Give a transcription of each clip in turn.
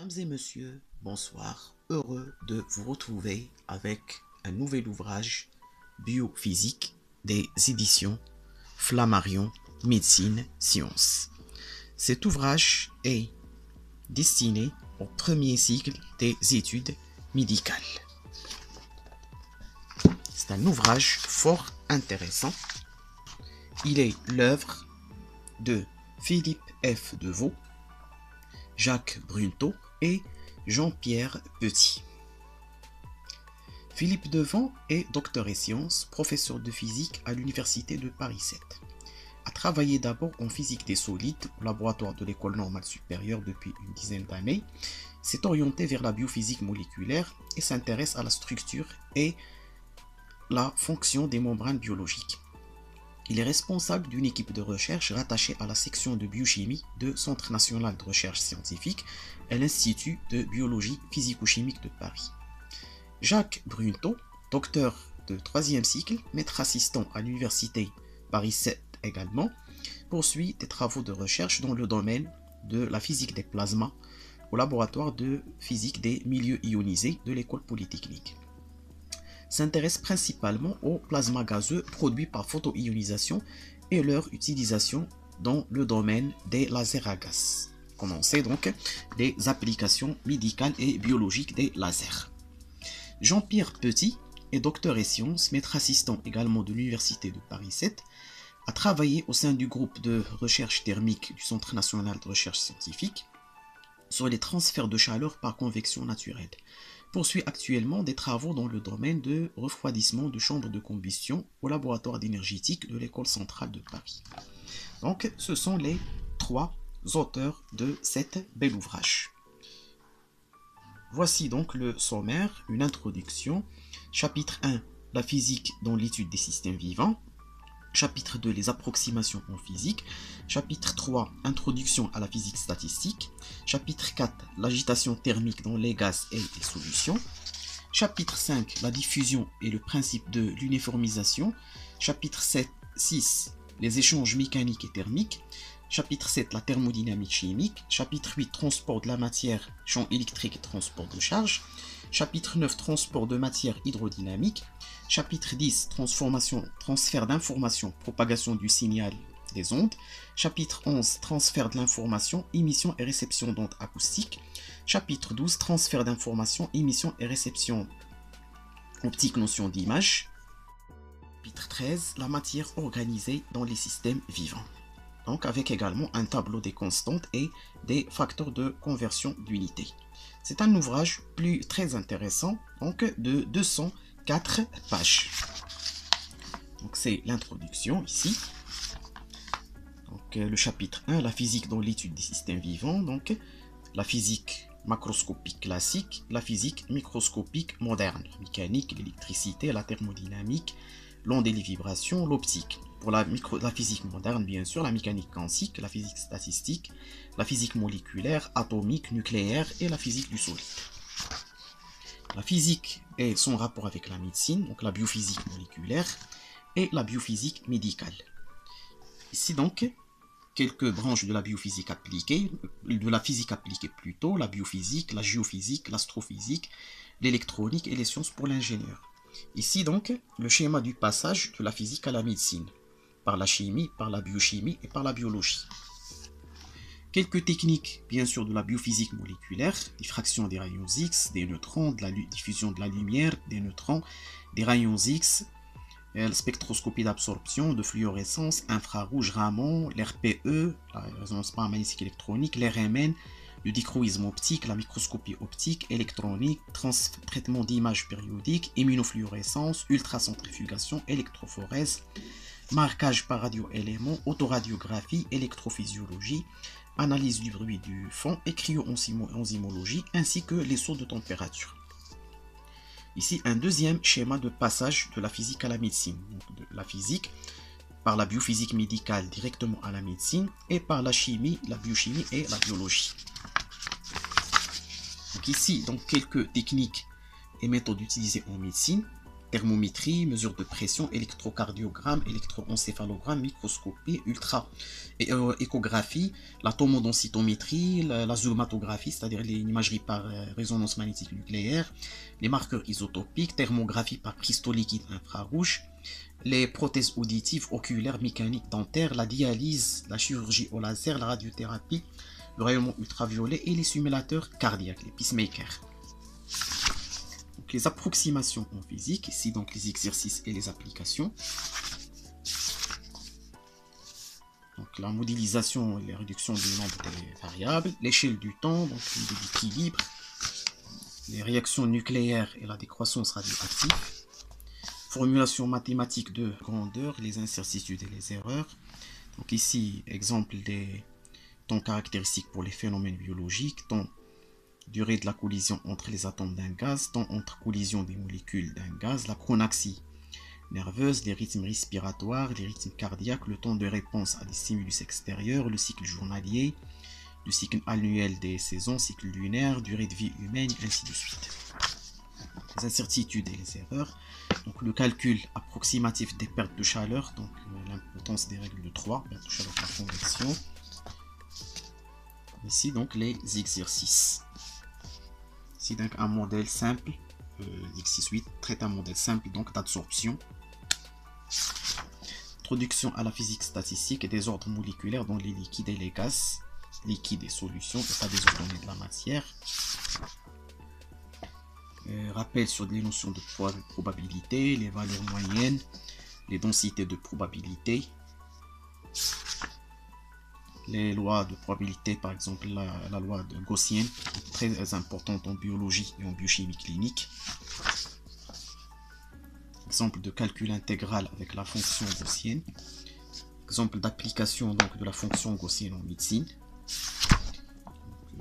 Mesdames et messieurs, bonsoir. Heureux de vous retrouver avec un nouvel ouvrage biophysique des éditions Flammarion Médecine Sciences. Cet ouvrage est destiné au premier cycle des études médicales. C'est un ouvrage fort intéressant. Il est l'œuvre de Philippe F. Deveau, Jacques Brunteau et Jean-Pierre Petit. Philippe Deveau est docteur en sciences, professeur de physique à l'université de Paris 7. A travaillé d'abord en physique des solides au laboratoire de l'école normale supérieure depuis une dizaine d'années, s'est orienté vers la biophysique moléculaire et s'intéresse à la structure et la fonction des membranes biologiques. Il est responsable d'une équipe de recherche rattachée à la section de biochimie du Centre national de recherche scientifique et l'Institut de biologie physico-chimique de Paris. Jacques Brunteau, docteur de 3e cycle, maître assistant à l'université Paris 7 également, poursuit des travaux de recherche dans le domaine de la physique des plasmas au laboratoire de physique des milieux ionisés de l'école polytechnique. S'intéresse principalement aux plasmas gazeux produits par photoionisation et leur utilisation dans le domaine des lasers à gaz. Comme on sait donc, des applications médicales et biologiques des lasers. Jean-Pierre Petit est docteur en sciences, maître assistant également de l'université de Paris 7, a travaillé au sein du groupe de recherche thermique du Centre national de recherche scientifique sur les transferts de chaleur par convection naturelle. Poursuit actuellement des travaux dans le domaine de refroidissement de chambres de combustion au laboratoire d'énergétique de l'école centrale de Paris. Donc, ce sont les 3 auteurs de cet bel ouvrage. Voici donc le sommaire, une introduction. Chapitre 1, la physique dans l'étude des systèmes vivants. Chapitre 2, les approximations en physique. Chapitre 3, introduction à la physique statistique. Chapitre 4, l'agitation thermique dans les gaz et les solutions. Chapitre 5, la diffusion et le principe de l'uniformisation. Chapitre 6, les échanges mécaniques et thermiques. Chapitre 7, la thermodynamique chimique. Chapitre 8, transport de la matière, champ électrique et transport de charge. Chapitre 9, transport de matière hydrodynamique. Chapitre 10, transfert d'information, propagation du signal des ondes. Chapitre 11, transfert de l'information, émission et réception d'ondes acoustiques. Chapitre 12, transfert d'information, émission et réception optique, notion d'image. Chapitre 13, la matière organisée dans les systèmes vivants. Donc avec également un tableau des constantes et des facteurs de conversion d'unité. C'est un ouvrage très intéressant, donc de 204 pages. Donc c'est l'introduction ici. Donc le chapitre 1, la physique dans l'étude des systèmes vivants. Donc la physique macroscopique classique, la physique microscopique moderne, la mécanique, l'électricité, la thermodynamique, l'onde et les vibrations, l'optique. Pour la physique moderne, bien sûr, la mécanique quantique, la physique statistique, la physique moléculaire, atomique, nucléaire et la physique du solide. La physique et son rapport avec la médecine, donc la biophysique moléculaire et la biophysique médicale. Ici donc, quelques branches de la biophysique appliquée, de la physique appliquée plutôt, la biophysique, la géophysique, l'astrophysique, l'électronique et les sciences pour l'ingénieur. Ici donc, le schéma du passage de la physique à la médecine, par la chimie, par la biochimie et par la biologie. Quelques techniques, bien sûr, de la biophysique moléculaire, diffraction des rayons X, des neutrons, de la diffusion de la lumière, des neutrons, des rayons X, la spectroscopie d'absorption, de fluorescence, infrarouge, Raman, l'RPE, la résonance magnétique électronique, l'RMN, le dichroïsme optique, la microscopie optique, électronique, traitement d'images périodiques, immunofluorescence, ultracentrifugation, électrophorèse, marquage par radioéléments, autoradiographie, électrophysiologie, analyse du bruit du fond et cryo-enzymologie, ainsi que les sauts de température. Ici, un deuxième schéma de passage de la physique à la médecine. Donc, de la physique par la biophysique médicale directement à la médecine et par la chimie, la biochimie et la biologie. Donc ici, donc, quelques techniques et méthodes utilisées en médecine. thermométrie, mesure de pression, électrocardiogramme, électroencéphalogramme, microscopie, échographie, la tomodensitométrie, la zoomatography, c'est-à-dire l'imagerie par résonance magnétique nucléaire, les marqueurs isotopiques, thermographie par cristaux liquides infrarouges, les prothèses auditives, oculaires, mécaniques, dentaires, la dialyse, la chirurgie au laser, la radiothérapie, le rayonnement ultraviolet et les simulateurs cardiaques, les pacemakers. Donc, les approximations en physique, ici donc les exercices et les applications. Donc la modélisation et la réduction du nombre des variables, l'échelle du temps, donc l'équilibre, les réactions nucléaires et la décroissance radioactive, formulation mathématique de grandeur, les incertitudes et les erreurs. Donc ici, exemple des temps caractéristiques pour les phénomènes biologiques, temps, durée de la collision entre les atomes d'un gaz, temps entre collision des molécules d'un gaz, la chronaxie nerveuse, les rythmes respiratoires, les rythmes cardiaques, le temps de réponse à des stimulus extérieurs, le cycle journalier, le cycle annuel des saisons, cycle lunaire, durée de vie humaine, ainsi de suite. Les incertitudes et les erreurs. Donc le calcul approximatif des pertes de chaleur, donc l'importance des règles de 3, perte de chaleur par convection. Ici donc les exercices. Ici donc un modèle simple, exercice 8, traite un modèle simple donc d'absorption. Introduction à la physique statistique et des ordres moléculaires dans les liquides et les gaz, liquides et solutions, état désordonné de la matière. Rappel sur les notions de probabilité, les valeurs moyennes, les densités de probabilité, les lois de probabilité, par exemple la loi de Gaussienne, très importante en biologie et en biochimie clinique. Exemple de calcul intégral avec la fonction gaussienne. Exemple d'application donc de la fonction gaussienne en médecine.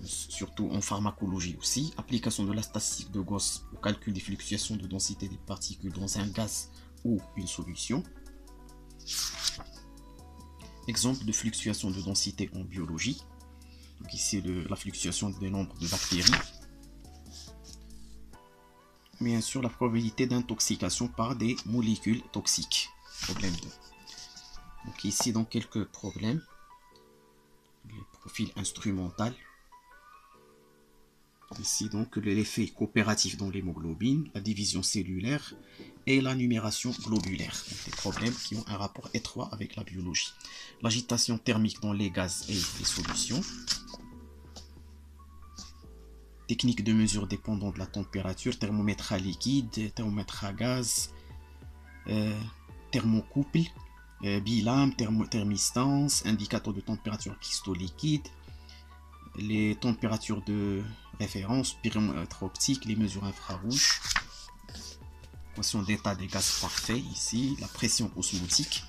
Surtout en pharmacologie aussi. Application de la statistique de Gauss au calcul des fluctuations de densité des particules dans un gaz ou une solution. Exemple de fluctuation de densité en biologie. Donc ici la fluctuation des nombres de bactéries. Bien sûr, la probabilité d'intoxication par des molécules toxiques. Problème 2. Donc ici, donc quelques problèmes. Le profil instrumental. Ici, donc l'effet coopératif dans l'hémoglobine, la division cellulaire et la numération globulaire. Donc, des problèmes qui ont un rapport étroit avec la biologie. L'agitation thermique dans les gaz et les solutions. Technique de mesure dépendant de la température, thermomètre à liquide, thermomètre à gaz, thermocouple, bilame, thermistance, indicateur de température cristaux liquides, les températures de référence, pyramètre optique, les mesures infrarouges, équation d'état des gaz parfait ici, la pression osmotique,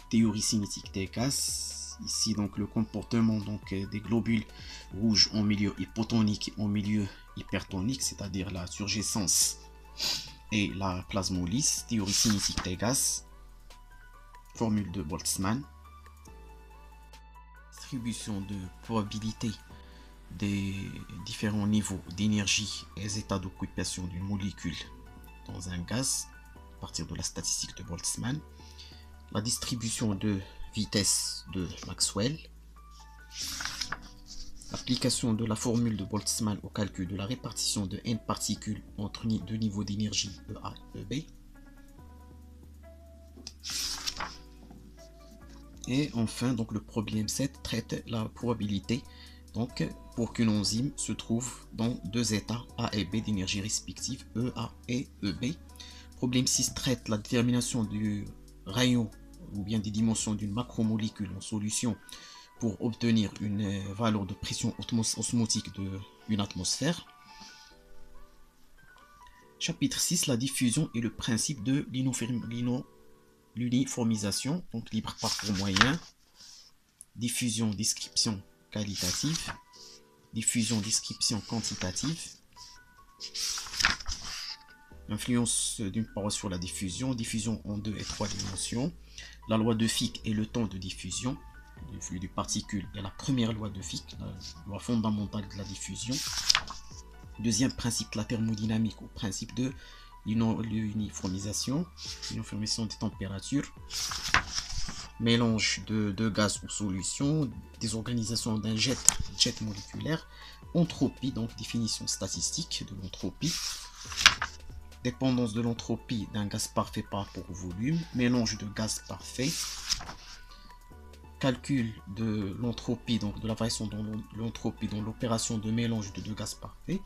théorie cinétique des gaz. Ici donc le comportement donc des globules rouges en milieu hypotonique et en milieu hypertonique, c'est-à-dire la surgescence et la plasmolyse, théorie cinétique des gaz, formule de Boltzmann, distribution de probabilité des différents niveaux d'énergie et les états d'occupation d'une molécule dans un gaz à partir de la statistique de Boltzmann, la distribution de vitesse de Maxwell, l'application de la formule de Boltzmann au calcul de la répartition de n particules entre deux niveaux d'énergie EA et EB, et enfin donc le problème 7 traite la probabilité donc pour qu'une enzyme se trouve dans deux états A et B d'énergie respective EA et EB. Problème 6 traite la détermination du rayon ou bien des dimensions d'une macromolécule en solution pour obtenir une valeur de pression osmotique d'une atmosphère. Chapitre 6, la diffusion et le principe de l'uniformisation, donc libre parcours moyen, diffusion, description qualitative, diffusion, description quantitative, influence d'une paroi sur la diffusion, diffusion en 2 et 3 dimensions, la loi de Fick et le temps de diffusion du flux de particules et la première loi de Fick, la loi fondamentale de la diffusion. Deuxième principe, la thermodynamique au principe de l'uniformisation des températures, mélange de gaz ou solution, désorganisation d'un jet moléculaire, entropie, donc définition statistique de l'entropie, dépendance de l'entropie d'un gaz parfait par rapport au volume, mélange de gaz parfait, calcul de l'entropie, donc de la variation dans l'entropie dans l'opération de mélange de deux gaz parfaits,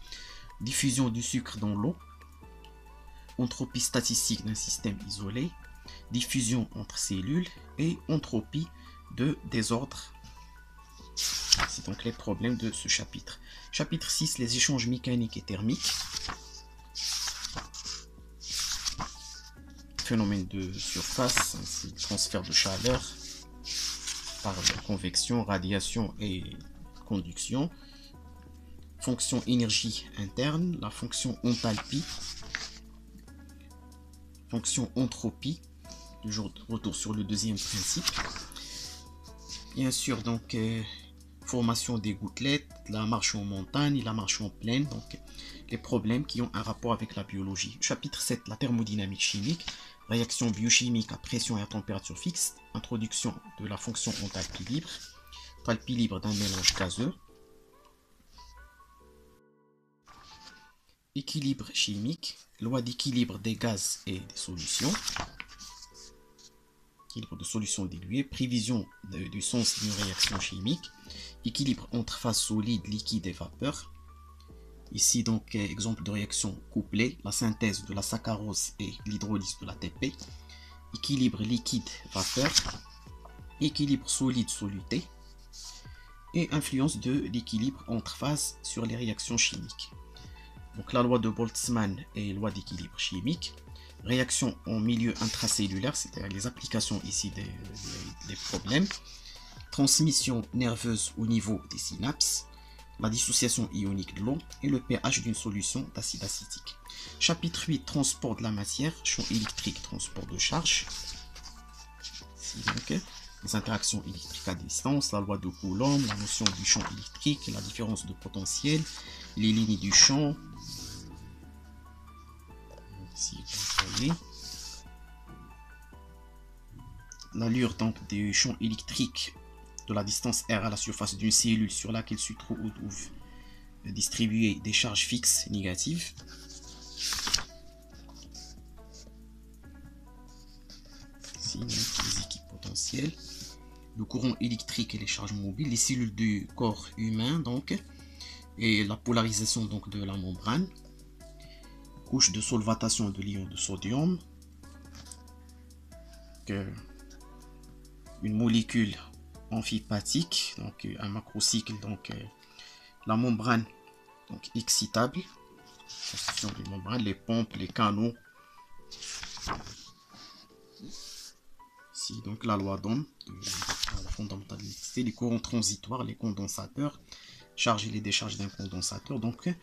diffusion du sucre dans l'eau, entropie statistique d'un système isolé, diffusion entre cellules et entropie de désordre. C'est donc les problèmes de ce chapitre. Chapitre 6, les échanges mécaniques et thermiques. Phénomène de surface, ainsi transfert de chaleur par convection, radiation et conduction. Fonction énergie interne, la fonction enthalpie, fonction entropie, toujours retour sur le deuxième principe. Bien sûr, donc formation des gouttelettes, la marche en montagne et la marche en plaine, donc les problèmes qui ont un rapport avec la biologie. Chapitre 7, la thermodynamique chimique, réaction biochimique à pression et à température fixe, introduction de la fonction enthalpie libre d'un mélange gazeux, équilibre chimique, loi d'équilibre des gaz et des solutions, équilibre de solutions diluées, prévision du sens d'une réaction chimique, équilibre entre phase solide, liquide et vapeur. Ici donc exemple de réaction couplée, la synthèse de la saccharose et l'hydrolyse de l'ATP, équilibre liquide-vapeur, équilibre solide-soluté et influence de l'équilibre entre phases sur les réactions chimiques. Donc la loi de Boltzmann et loi d'équilibre chimique, réaction en milieu intracellulaire, c'est-à-dire les applications ici des problèmes, transmission nerveuse au niveau des synapses, la dissociation ionique de l'eau et le pH d'une solution d'acide acétique. Chapitre 8, transport de la matière, champ électrique, transport de charge. Ici, donc, les interactions électriques à distance, la loi de Coulomb, la notion du champ électrique, la différence de potentiel, les lignes du champ. Ici, vous voyez. L'allure donc du champ électrique de la distance R à la surface d'une cellule sur laquelle se trouvent distribuer des charges fixes négatives. Ici, les équipes potentielles, le courant électrique et les charges mobiles, les cellules du corps humain donc, et la polarisation donc de la membrane, couche de solvatation de l'ion de sodium, une molécule amphipathique, donc un macrocycle, donc la membrane donc excitable, constitution des membranes, les pompes, les canaux. Ici donc la loi d'Ohm, la fondamentale de l'électricité, les courants transitoires, les condensateurs, charge et les décharges d'un condensateur. Donc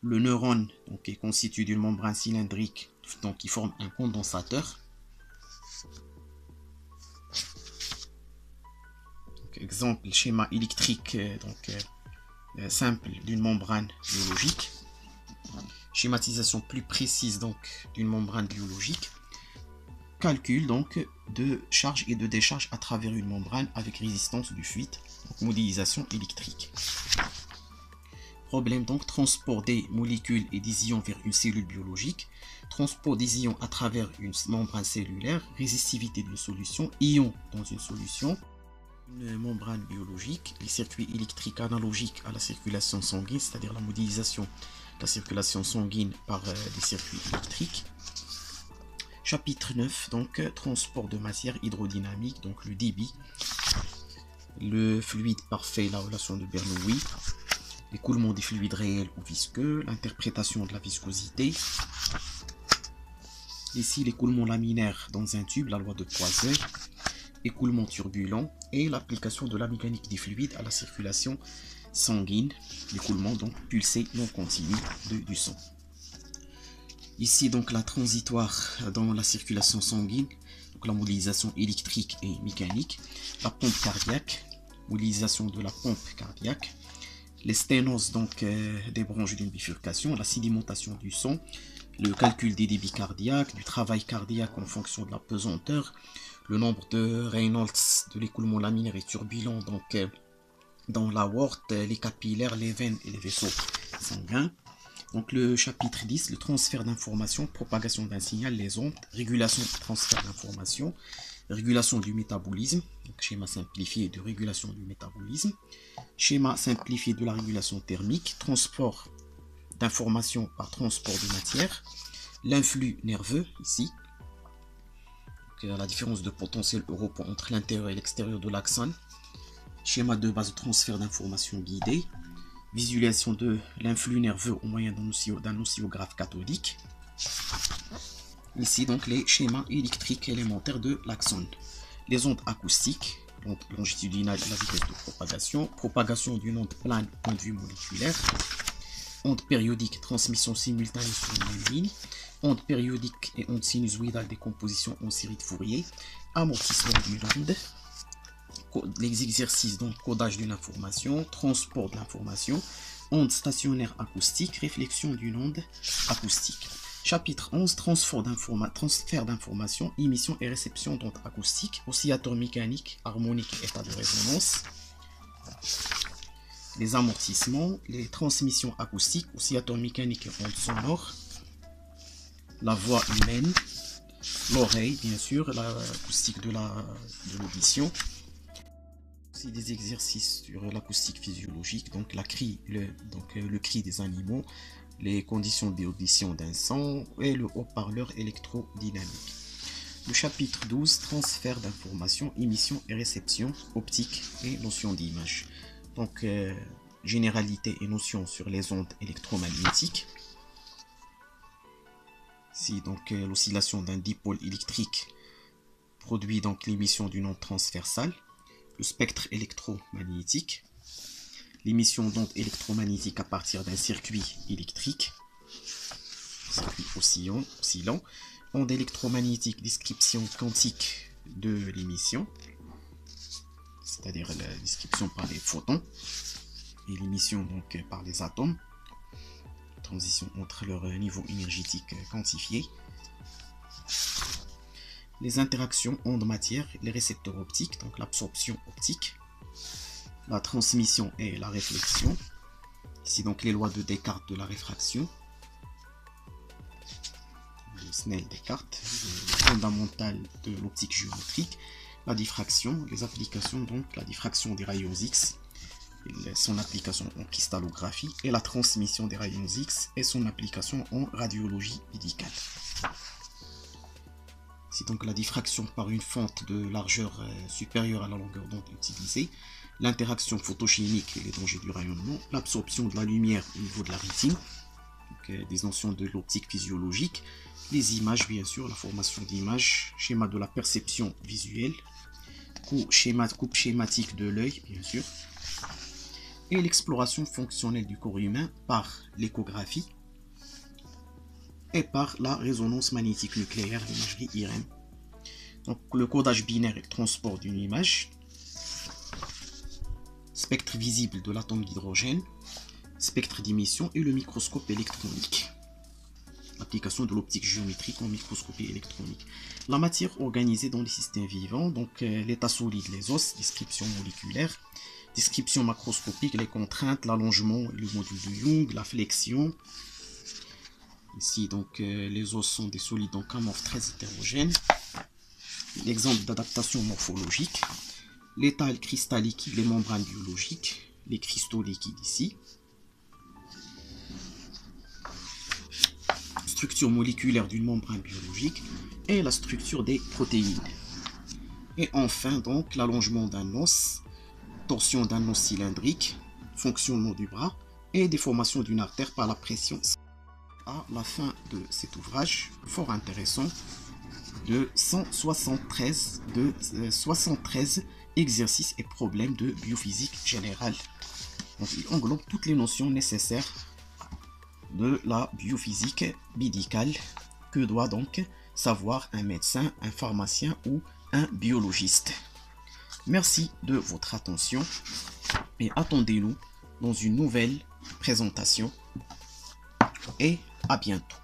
le neurone donc, est constitué d'une membrane cylindrique donc, qui forme un condensateur. Donc, exemple, schéma électrique simple d'une membrane biologique. Schématisation plus précise donc d'une membrane biologique. Calcul donc de charge et de décharge à travers une membrane avec résistance du fluide, donc modélisation électrique. Problème donc transport des molécules et des ions vers une cellule biologique, transport des ions à travers une membrane cellulaire, résistivité d'une solution, ions dans une solution, une membrane biologique, les circuits électriques analogiques à la circulation sanguine, c'est-à-dire la modélisation de la circulation sanguine par des circuits électriques. Chapitre 9, donc transport de matière hydrodynamique, donc le débit, le fluide parfait, la relation de Bernoulli, l'écoulement des fluides réels ou visqueux, l'interprétation de la viscosité. Ici, l'écoulement laminaire dans un tube, la loi de Poisson, écoulement turbulent et l'application de la mécanique des fluides à la circulation sanguine, l'écoulement donc pulsé non continu du sang. Ici donc la transitoire dans la circulation sanguine, donc la modélisation électrique et mécanique, la pompe cardiaque, modélisation de la pompe cardiaque, les sténoses donc des branches d'une bifurcation, la sédimentation du sang, le calcul des débits cardiaques, du travail cardiaque en fonction de la pesanteur, le nombre de Reynolds de l'écoulement laminaire et turbulent, donc dans l'aorte, les capillaires, les veines et les vaisseaux sanguins. Donc le chapitre 10, le transfert d'informations, propagation d'un signal, les ondes, régulation et transfert d'informations, régulation du métabolisme, donc schéma simplifié de régulation du métabolisme, schéma simplifié de la régulation thermique, transport d'informations par transport de matière, l'influx nerveux ici, donc, la différence de potentiel européen entre l'intérieur et l'extérieur de l'axone, schéma de base de transfert d'informations guidée, visualisation de l'influx nerveux au moyen d'un oscillographe cathodique. Ici donc les schémas électriques élémentaires de l'axone. Les ondes acoustiques, onde longitudinale et la vitesse de propagation, propagation d'une onde plane, onde vue moléculaire, onde périodique, transmission simultanée sur une même ligne, onde périodique et onde sinusoïdale, décomposition en série de Fourier, amortissement d'une onde, les exercices, donc codage d'une information, transport de l'information, onde stationnaire acoustique, réflexion d'une onde acoustique. Chapitre 11, transfert d'informations, émission et réception d'ondes acoustiques, oscillateur mécanique, harmonique et état de résonance, les amortissements, les transmissions acoustiques, oscillateur mécanique et ondes sonores, la voix humaine, l'oreille bien sûr, l'acoustique de l'audition, aussi des exercices sur l'acoustique physiologique, donc le cri des animaux, les conditions d'audition d'un son et le haut-parleur électrodynamique. Le chapitre 12, transfert d'informations, émission et réception, optique et notion d'image. Donc, généralité et notion sur les ondes électromagnétiques. Ici, donc, l'oscillation d'un dipôle électrique produit donc l'émission d'une onde transversale. Le spectre électromagnétique, l'émission d'ondes électromagnétiques à partir d'un circuit électrique, circuit oscillant, ondes électromagnétiques, description quantique de l'émission, c'est-à-dire la description par les photons, et l'émission donc par les atomes, transition entre leur niveau énergétique quantifié. Les interactions ondes-matière, les récepteurs optiques, donc l'absorption optique, la transmission et la réflexion. Ici donc les lois de Descartes de la réfraction, de Snell-Descartes, les fondamentales de l'optique géométrique, la diffraction, les applications, donc la diffraction des rayons X, son application en cristallographie, et la transmission des rayons X et son application en radiologie médicale. C'est donc la diffraction par une fente de largeur supérieure à la longueur d'onde utilisée, l'interaction photochimique et les dangers du rayonnement, l'absorption de la lumière au niveau de la rétine, donc, des notions de l'optique physiologique, les images bien sûr, la formation d'images, schéma de la perception visuelle, coupe schématique de l'œil bien sûr, et l'exploration fonctionnelle du corps humain par l'échographie et par la résonance magnétique nucléaire, l'imagerie IRM. Donc le codage binaire et le transport d'une image, spectre visible de l'atome d'hydrogène, spectre d'émission et le microscope électronique. Application de l'optique géométrique en microscopie électronique. La matière organisée dans les systèmes vivants, donc l'état solide, les os, description moléculaire, description macroscopique, les contraintes, l'allongement, le module de Young, la flexion. Ici, donc, les os sont des solides donc amorphes très hétérogènes. L'exemple d'adaptation morphologique. L'état cristallique, les membranes biologiques, les cristaux liquides ici. Structure moléculaire d'une membrane biologique et la structure des protéines. Et enfin, donc, l'allongement d'un os, torsion d'un os cylindrique, fonctionnement du bras et déformation d'une artère par la pression. À la fin de cet ouvrage fort intéressant de 73 exercices et problèmes de biophysique générale. Donc, il englobe toutes les notions nécessaires de la biophysique médicale que doit donc savoir un médecin, un pharmacien ou un biologiste. Merci de votre attention et attendez-nous dans une nouvelle présentation et à bientôt.